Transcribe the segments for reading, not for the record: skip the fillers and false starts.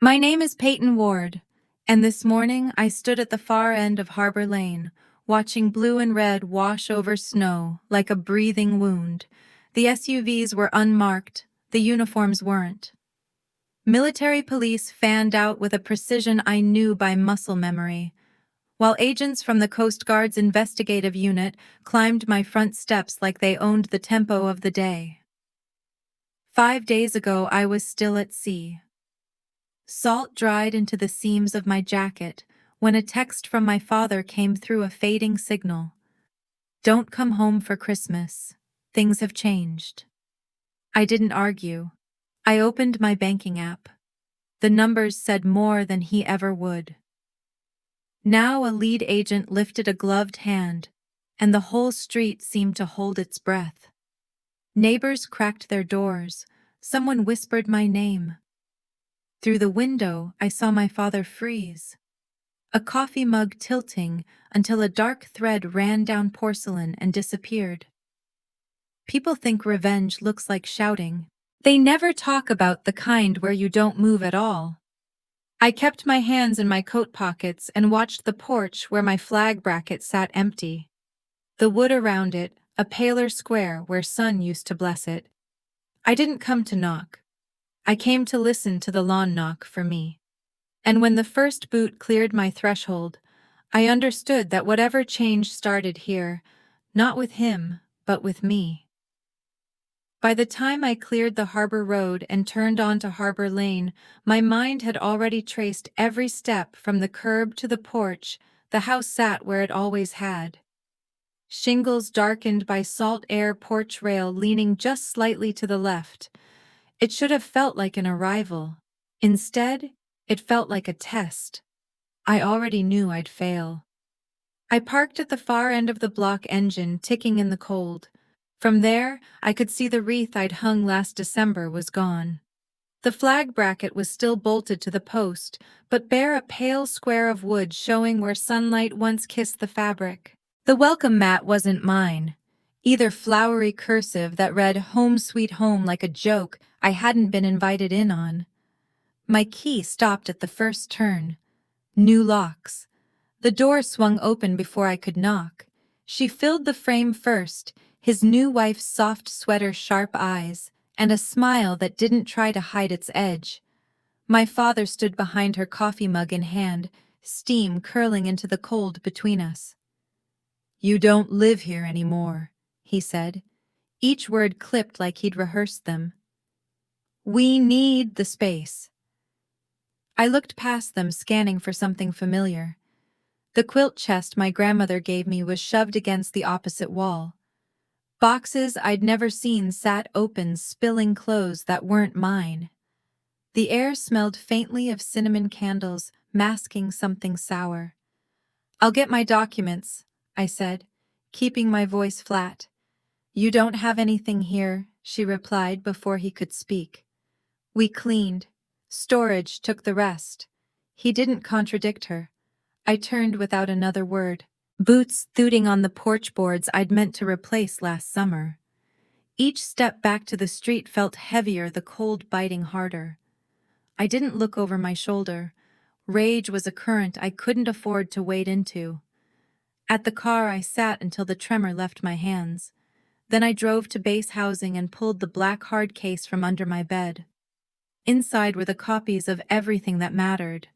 My name is Peyton Ward, and this morning I stood at the far end of Harbor Lane, watching blue and red wash over snow like a breathing wound. The SUVs were unmarked, the uniforms weren't. Military police fanned out with a precision I knew by muscle memory, while agents from the Coast Guard's investigative unit climbed my front steps like they owned the tempo of the day. 5 days ago I was still at sea. Salt dried into the seams of my jacket when a text from my father came through a fading signal. Don't come home for Christmas. Things have changed. I didn't argue. I opened my banking app. The numbers said more than he ever would. Now a lead agent lifted a gloved hand, and the whole street seemed to hold its breath. Neighbors cracked their doors. Someone whispered my name. Through the window, I saw my father freeze, a coffee mug tilting until a dark thread ran down porcelain and disappeared. People think revenge looks like shouting. They never talk about the kind where you don't move at all. I kept my hands in my coat pockets and watched the porch where my flag bracket sat empty. The wood around it, a paler square where sun used to bless it. I didn't come to knock. I came to listen to the lawn knock for me. And when the first boot cleared my threshold, I understood that whatever change started here, not with him, but with me. By the time I cleared the Harbor Road and turned onto Harbor Lane, my mind had already traced every step from the curb to the porch. The house sat where it always had. Shingles darkened by salt air, porch rail leaning just slightly to the left. It should have felt like an arrival. Instead, it felt like a test. I already knew I'd fail. I parked at the far end of the block, engine ticking in the cold. From there, I could see the wreath I'd hung last December was gone. The flag bracket was still bolted to the post, but bare a pale square of wood showing where sunlight once kissed the fabric. The welcome mat wasn't mine. Either flowery cursive that read "Home Sweet Home" like a joke I hadn't been invited in on. My key stopped at the first turn. New locks. The door swung open before I could knock. She filled the frame first, his new wife's soft sweater, sharp eyes, and a smile that didn't try to hide its edge. My father stood behind her, coffee mug in hand, steam curling into the cold between us. "You don't live here anymore," he said, each word clipped like he'd rehearsed them. "We need the space." I looked past them, scanning for something familiar. The quilt chest my grandmother gave me was shoved against the opposite wall. Boxes I'd never seen sat open, spilling clothes that weren't mine. The air smelled faintly of cinnamon candles, masking something sour. "I'll get my documents," I said, keeping my voice flat. "You don't have anything here," she replied before he could speak. "We cleaned. Storage took the rest." He didn't contradict her. I turned without another word. Boots thooting on the porch boards I'd meant to replace last summer. Each step back to the street felt heavier, the cold biting harder. I didn't look over my shoulder. Rage was a current I couldn't afford to wade into. At the car I sat until the tremor left my hands. Then I drove to base housing and pulled the black hard case from under my bed. Inside were the copies of everything that mattered: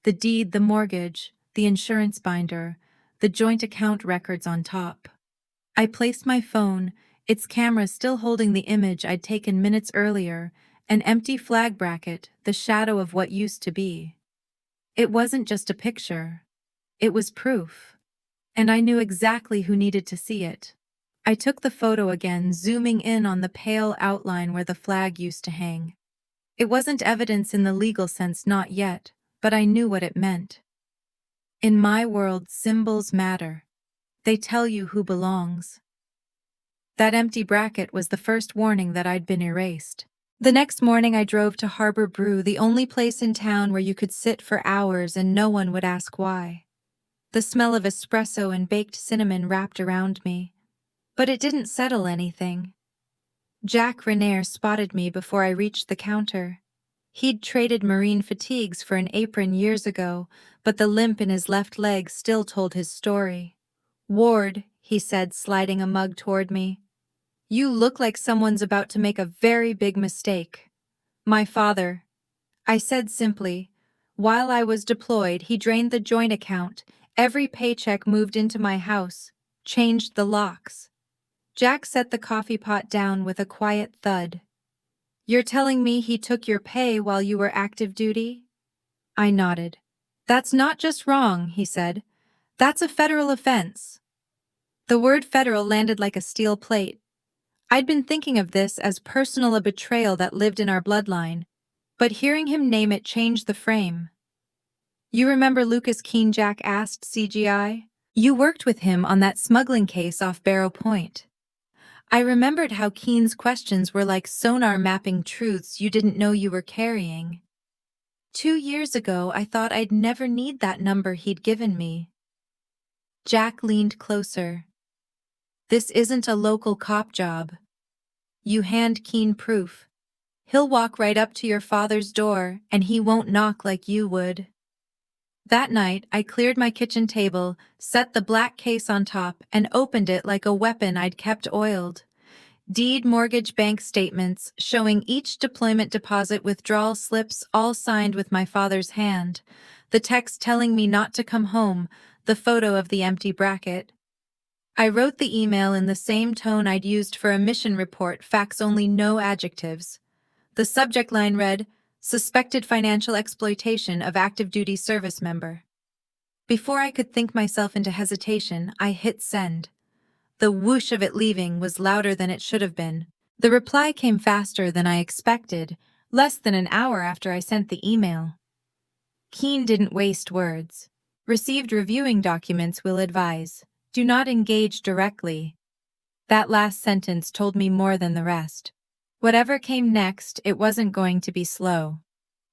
the deed, the mortgage, the insurance binder, the joint account records on top. I placed my phone, its camera still holding the image I'd taken minutes earlier, an empty flag bracket, the shadow of what used to be. It wasn't just a picture. It was proof. And I knew exactly who needed to see it. I took the photo again, zooming in on the pale outline where the flag used to hang. It wasn't evidence in the legal sense, not yet, but I knew what it meant. In my world, symbols matter. They tell you who belongs. That empty bracket was the first warning that I'd been erased. The next morning I drove to Harbor Brew, the only place in town where you could sit for hours and no one would ask why. The smell of espresso and baked cinnamon wrapped around me. But it didn't settle anything. Jack Renair spotted me before I reached the counter. He'd traded marine fatigues for an apron years ago, but the limp in his left leg still told his story. "Ward," he said, sliding a mug toward me. "You look like someone's about to make a very big mistake." "My father," I said simply. "While I was deployed, he drained the joint account. Every paycheck moved into my house, changed the locks." Jack set the coffee pot down with a quiet thud. "You're telling me he took your pay while you were active duty?" I nodded. "That's not just wrong," he said. "That's a federal offense." The word federal landed like a steel plate. I'd been thinking of this as personal a betrayal that lived in our bloodline, but hearing him name it changed the frame. "You remember Lucas Keene?" Jack asked, CGI. "You worked with him on that smuggling case off Barrow Point." I remembered how Keene's questions were like sonar mapping truths you didn't know you were carrying. 2 years ago, I thought I'd never need that number he'd given me. Jack leaned closer. "This isn't a local cop job. You hand Keene proof. He'll walk right up to your father's door, and he won't knock like you would." That night, I cleared my kitchen table, set the black case on top, and opened it like a weapon I'd kept oiled. Deed, mortgage, bank statements, showing each deployment deposit, withdrawal slips, all signed with my father's hand. The text telling me not to come home, the photo of the empty bracket. I wrote the email in the same tone I'd used for a mission report, facts only, no adjectives. The subject line read, "Suspected financial exploitation of active duty service member." Before I could think myself into hesitation, I hit send. The whoosh of it leaving was louder than it should have been. The reply came faster than I expected, less than an hour after I sent the email. Keene didn't waste words. "Received reviewing documents, will advise. Do not engage directly." That last sentence told me more than the rest. Whatever came next, it wasn't going to be slow.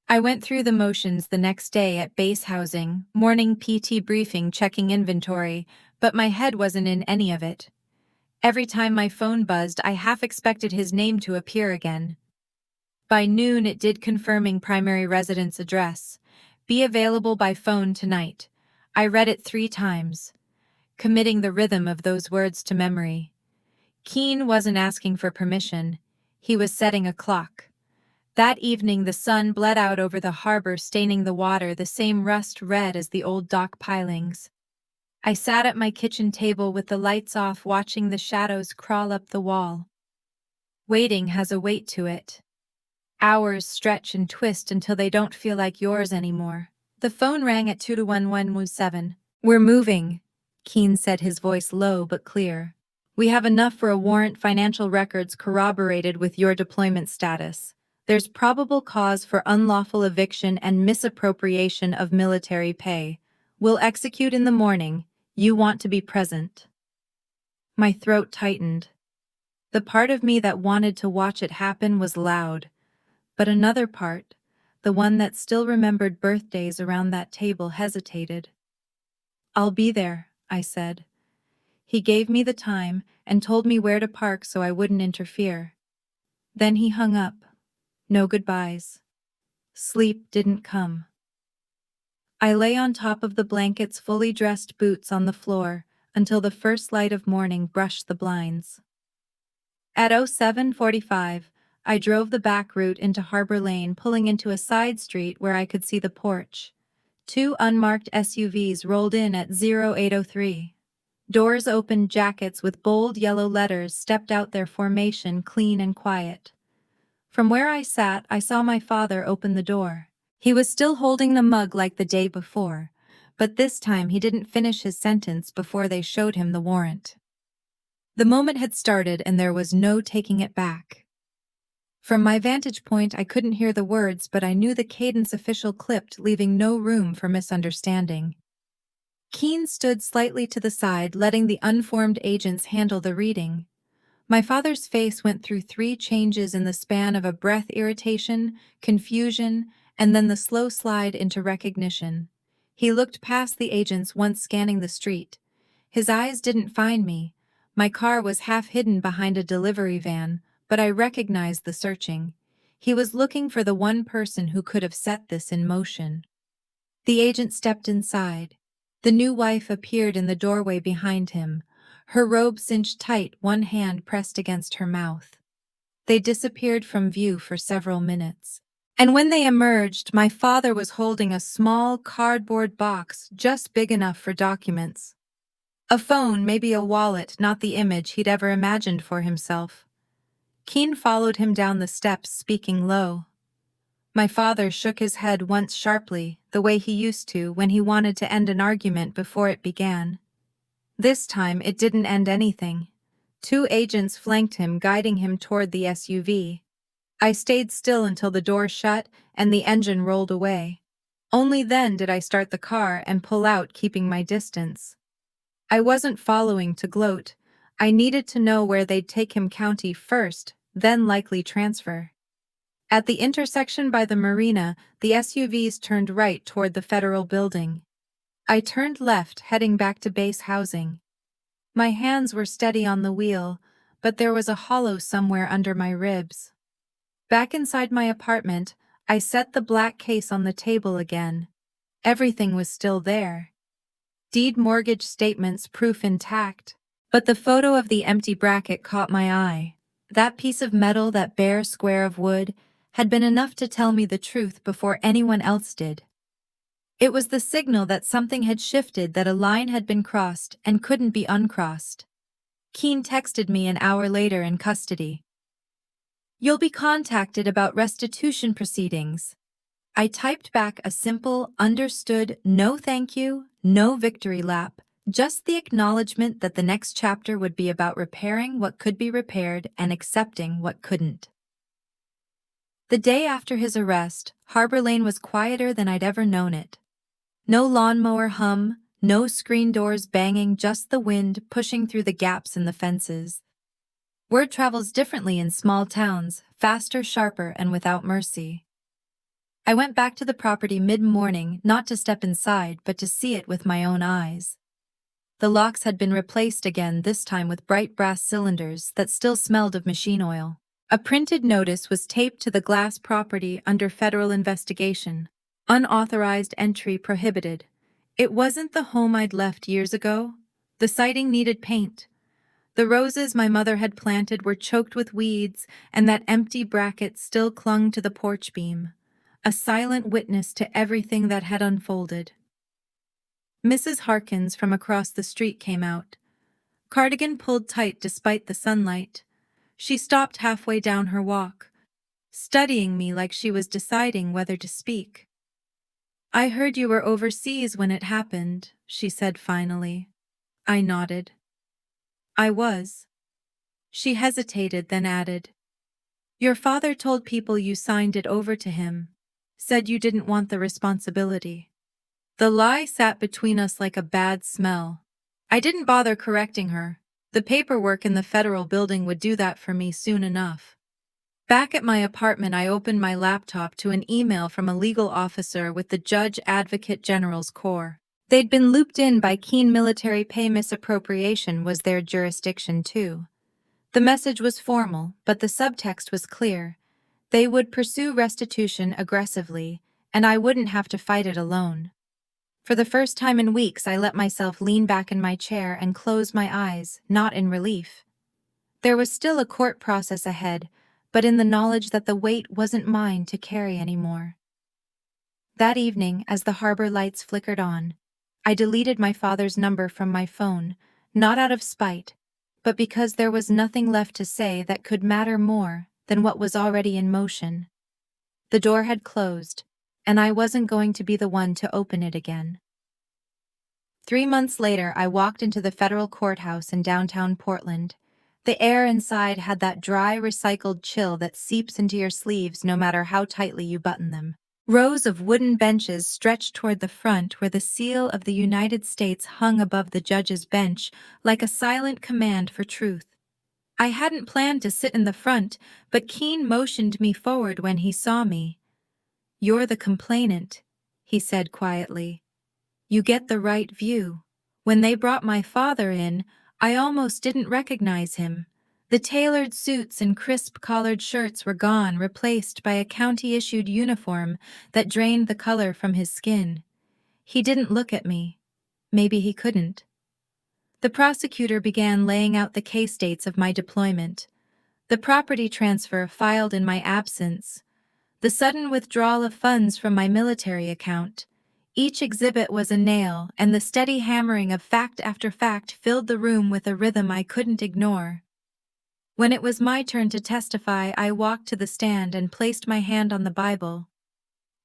I went through the motions the next day at base housing, morning PT briefing, checking inventory, but my head wasn't in any of it. Every time my phone buzzed, I half expected his name to appear again. By noon, it did, confirming primary residence address. "Be available by phone tonight." I read it 3 times, committing the rhythm of those words to memory. Keene wasn't asking for permission. He was setting a clock. That evening, the sun bled out over the harbor, staining the water the same rust red as the old dock pilings. I sat at my kitchen table with the lights off, watching the shadows crawl up the wall. Waiting has a weight to it. Hours stretch and twist until they don't feel like yours anymore. The phone rang at 2-1-1-7. "We're moving," Keene said, his voice low but clear. "We have enough for a warrant, financial records corroborated with your deployment status. There's probable cause for unlawful eviction and misappropriation of military pay. We'll execute in the morning. You want to be present." My throat tightened. The part of me that wanted to watch it happen was loud, but another part, the one that still remembered birthdays around that table, hesitated. "I'll be there," I said. He gave me the time and told me where to park so I wouldn't interfere. Then he hung up. No goodbyes. Sleep didn't come. I lay on top of the blankets, fully dressed, boots on the floor, until the first light of morning brushed the blinds. At 07:45, I drove the back route into Harbor Lane, pulling into a side street where I could see the porch. 2 unmarked SUVs rolled in at 0803. Doors opened, jackets with bold yellow letters stepped out, their formation clean and quiet. From where I sat, I saw my father open the door. He was still holding the mug like the day before, but this time he didn't finish his sentence before they showed him the warrant. The moment had started and there was no taking it back. From my vantage point, I couldn't hear the words, but I knew the cadence official clipped, leaving no room for misunderstanding. Keene stood slightly to the side, letting the unformed agents handle the reading. My father's face went through 3 changes in the span of a breath: irritation, confusion, and then the slow slide into recognition. He looked past the agents, once scanning the street. His eyes didn't find me. My car was half hidden behind a delivery van, but I recognized the searching. He was looking for the one person who could have set this in motion. The agent stepped inside. The new wife appeared in the doorway behind him, her robe cinched tight, one hand pressed against her mouth. They disappeared from view for several minutes. And when they emerged, my father was holding a small cardboard box just big enough for documents. A phone, maybe a wallet, not the image he'd ever imagined for himself. Keene followed him down the steps, speaking low. My father shook his head once sharply, the way he used to when he wanted to end an argument before it began. This time it didn't end anything. 2 agents flanked him, guiding him toward the SUV. I stayed still until the door shut and the engine rolled away. Only then did I start the car and pull out, keeping my distance. I wasn't following to gloat. I needed to know where they'd take him county first, then likely transfer. At the intersection by the marina, the SUVs turned right toward the federal building. I turned left, heading back to base housing. My hands were steady on the wheel, but there was a hollow somewhere under my ribs. Back inside my apartment, I set the black case on the table again. Everything was still there. Deed, mortgage statements, proof intact. But the photo of the empty bracket caught my eye. That piece of metal, that bare square of wood, had been enough to tell me the truth before anyone else did. It was the signal that something had shifted, that a line had been crossed and couldn't be uncrossed. Keene texted me an hour later in custody. "You'll be contacted about restitution proceedings." I typed back a simple, understood, no thank you, no victory lap, just the acknowledgement that the next chapter would be about repairing what could be repaired and accepting what couldn't. The day after his arrest, Harbor Lane was quieter than I'd ever known it. No lawnmower hum, no screen doors banging, just the wind pushing through the gaps in the fences. Word travels differently in small towns, faster, sharper, and without mercy. I went back to the property mid-morning, not to step inside, but to see it with my own eyes. The locks had been replaced again, this time with bright brass cylinders that still smelled of machine oil. A printed notice was taped to the glass property under federal investigation. Unauthorized entry prohibited. It wasn't the home I'd left years ago. The siding needed paint. The roses my mother had planted were choked with weeds, and that empty bracket still clung to the porch beam, a silent witness to everything that had unfolded. Mrs. Harkins from across the street came out. Cardigan pulled tight despite the sunlight. She stopped halfway down her walk, studying me like she was deciding whether to speak. "I heard you were overseas when it happened," she said finally. I nodded. "I was." She hesitated, then added, "Your father told people you signed it over to him, said you didn't want the responsibility." The lie sat between us like a bad smell. I didn't bother correcting her. The paperwork in the federal building would do that for me soon enough. Back at my apartment, I opened my laptop to an email from a legal officer with the Judge Advocate General's Corps. They'd been looped in by Keene. Military pay misappropriation was their jurisdiction too. The message was formal, but the subtext was clear. They would pursue restitution aggressively, and I wouldn't have to fight it alone. For the first time in weeks, I let myself lean back in my chair and close my eyes, not in relief. There was still a court process ahead, but in the knowledge that the weight wasn't mine to carry anymore. That evening, as the harbor lights flickered on, I deleted my father's number from my phone, not out of spite, but because there was nothing left to say that could matter more than what was already in motion. The door had closed, and I wasn't going to be the one to open it again. 3 months later, I walked into the federal courthouse in downtown Portland. The air inside had that dry, recycled chill that seeps into your sleeves no matter how tightly you button them. Rows of wooden benches stretched toward the front where the seal of the United States hung above the judge's bench like a silent command for truth. I hadn't planned to sit in the front, but Keene motioned me forward when he saw me. "You're the complainant," he said quietly. "You get the right view." When they brought my father in, I almost didn't recognize him. The tailored suits and crisp collared shirts were gone, replaced by a county-issued uniform that drained the color from his skin. He didn't look at me. Maybe he couldn't. The prosecutor began laying out the case dates of my deployment. The property transfer filed in my absence. The sudden withdrawal of funds from my military account. Each exhibit was a nail, and the steady hammering of fact after fact filled the room with a rhythm I couldn't ignore. When it was my turn to testify, I walked to the stand and placed my hand on the Bible.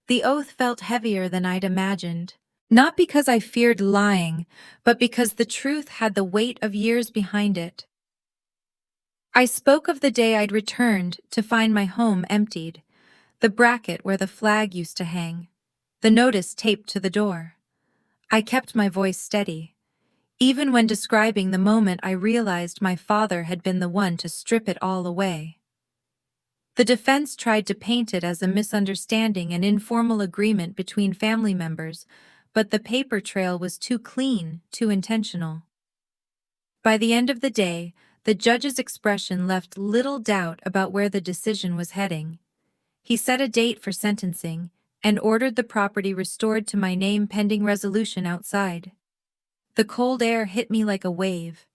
The oath felt heavier than I'd imagined. Not because I feared lying, but because the truth had the weight of years behind it. I spoke of the day I'd returned to find my home emptied, the bracket where the flag used to hang, the notice taped to the door. I kept my voice steady. Even when describing the moment, I realized my father had been the one to strip it all away. The defense tried to paint it as a misunderstanding, an informal agreement between family members, but the paper trail was too clean, too intentional. By the end of the day, the judge's expression left little doubt about where the decision was heading. He set a date for sentencing and ordered the property restored to my name pending resolution outside. The cold air hit me like a wave.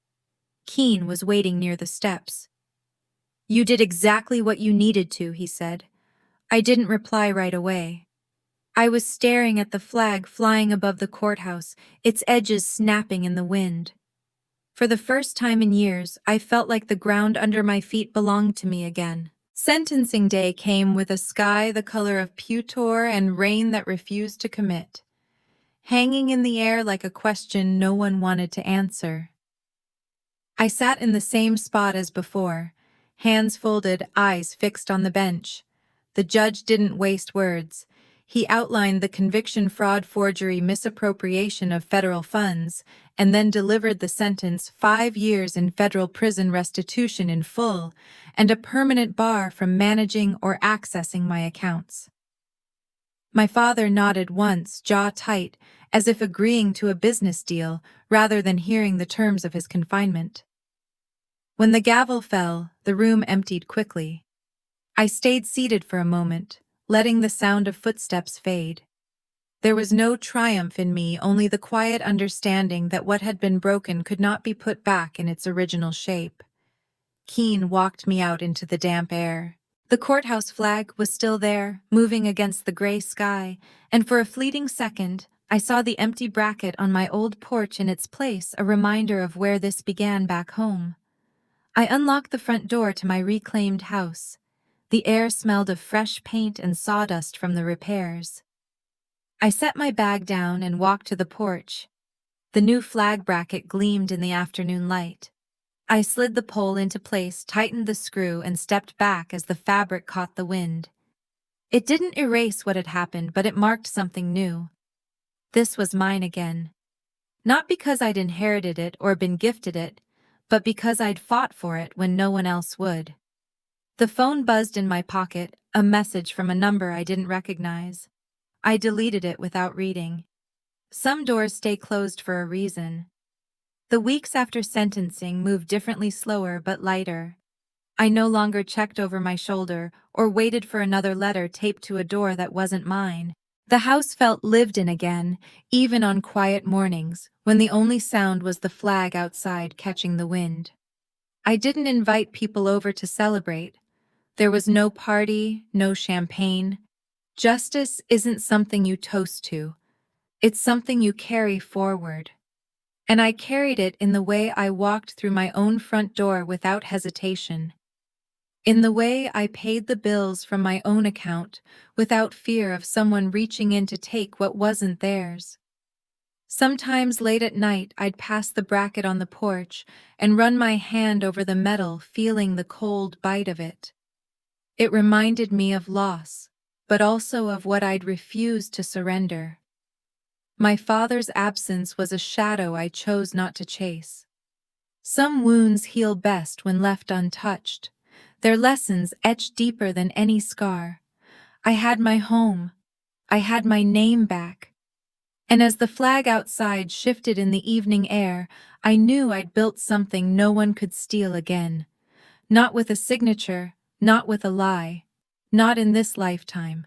Keene was waiting near the steps. "You did exactly what you needed to," he said. I didn't reply right away. I was staring at the flag flying above the courthouse, its edges snapping in the wind. For the first time in years, I felt like the ground under my feet belonged to me again. Sentencing day came with a sky the color of pewter and rain that refused to commit, hanging in the air like a question no one wanted to answer. I sat in the same spot as before, hands folded, eyes fixed on the bench. The judge didn't waste words. He outlined the conviction: fraud, forgery, misappropriation of federal funds, and then delivered the sentence: 5 years in federal prison, restitution in full, and a permanent bar from managing or accessing my accounts. My father nodded once, jaw tight, as if agreeing to a business deal rather than hearing the terms of his confinement. When the gavel fell, the room emptied quickly. I stayed seated for a moment, letting the sound of footsteps fade. There was no triumph in me, only the quiet understanding that what had been broken could not be put back in its original shape. Keene walked me out into the damp air. The courthouse flag was still there, moving against the gray sky, and for a fleeting second, I saw the empty bracket on my old porch in its place, a reminder of where this began back home. I unlocked the front door to my reclaimed house. The air smelled of fresh paint and sawdust from the repairs. I set my bag down and walked to the porch. The new flag bracket gleamed in the afternoon light. I slid the pole into place, tightened the screw, and stepped back as the fabric caught the wind. It didn't erase what had happened, but it marked something new. This was mine again. Not because I'd inherited it or been gifted it, but because I'd fought for it when no one else would. The phone buzzed in my pocket, a message from a number I didn't recognize. I deleted it without reading. Some doors stay closed for a reason. The weeks after sentencing moved differently, slower but lighter. I no longer checked over my shoulder or waited for another letter taped to a door that wasn't mine. The house felt lived in again, even on quiet mornings, when the only sound was the flag outside catching the wind. I didn't invite people over to celebrate. There was no party, no champagne. Justice isn't something you toast to. It's something you carry forward. And I carried it in the way I walked through my own front door without hesitation. In the way I paid the bills from my own account without fear of someone reaching in to take what wasn't theirs. Sometimes late at night, I'd pass the bracket on the porch and run my hand over the metal, feeling the cold bite of it. It reminded me of loss, but also of what I'd refused to surrender. My father's absence was a shadow I chose not to chase. Some wounds heal best when left untouched, their lessons etched deeper than any scar. I had my home. I had my name back. And as the flag outside shifted in the evening air, I knew I'd built something no one could steal again. Not with a signature, not with a lie. Not in this lifetime.